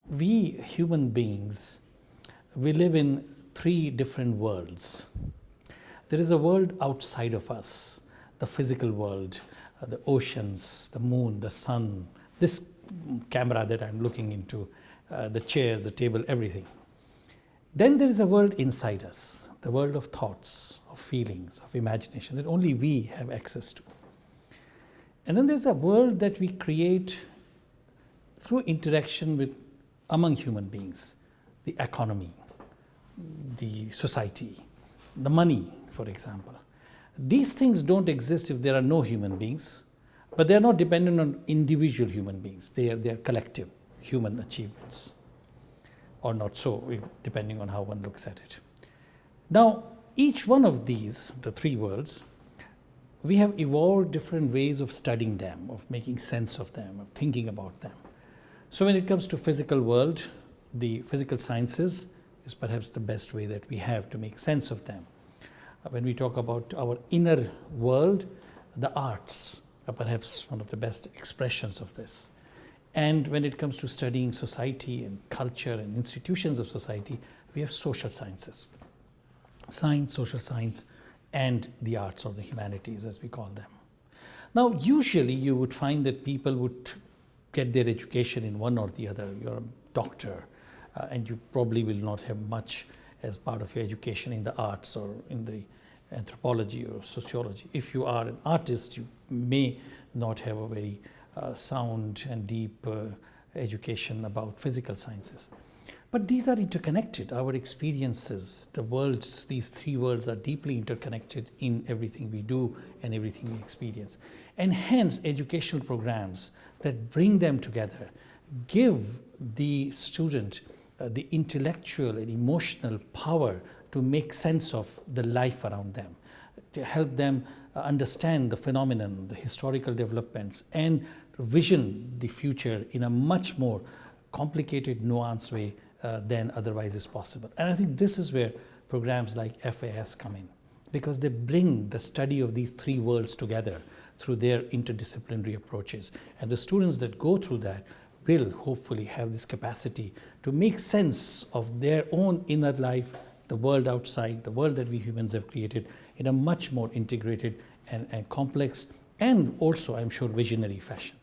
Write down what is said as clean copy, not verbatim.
we human beings, we live in three different worlds. There is a world outside of us, the physical world, the oceans, the moon, the sun, this camera that I'm looking into, the chairs, the table, everything. Then there is a world inside us, the world of thoughts, of feelings, of imagination that only we have access to. And then there's a world that we create through interaction among human beings, the economy, the society, the money, for example. These things don't exist if there are no human beings, but they are not dependent on individual human beings. They are collective human achievements, or not so, depending on how one looks at it. Now, each one of these, the three worlds, we have evolved different ways of studying them, of making sense of them, of thinking about them. So when it comes to physical world, the physical sciences is perhaps the best way that we have to make sense of them. When we talk about our inner world, the arts are perhaps one of the best expressions of this. And when it comes to studying society and culture and institutions of society, we have social sciences. Science, social science, and the arts or the humanities, as we call them. Now, usually you would find that people would get their education in one or the other. You're a doctor, and you probably will not have much as part of your education in the arts or in the anthropology or sociology. If you are an artist, you may not have a very sound and deep education about physical sciences. But these are interconnected. Our experiences, the worlds, these three worlds are deeply interconnected in everything we do and everything we experience. And hence, educational programs that bring them together give the student the intellectual and emotional power to make sense of the life around them, to help them understand the phenomenon, the historical developments, and vision the future in a much more complicated, nuanced way than otherwise is possible. And I think this is where programs like FAS come in, because they bring the study of these three worlds together through their interdisciplinary approaches. And the students that go through that will hopefully have this capacity to make sense of their own inner life, the world outside, the world that we humans have created in a much more integrated and complex and also, I'm sure, visionary fashion.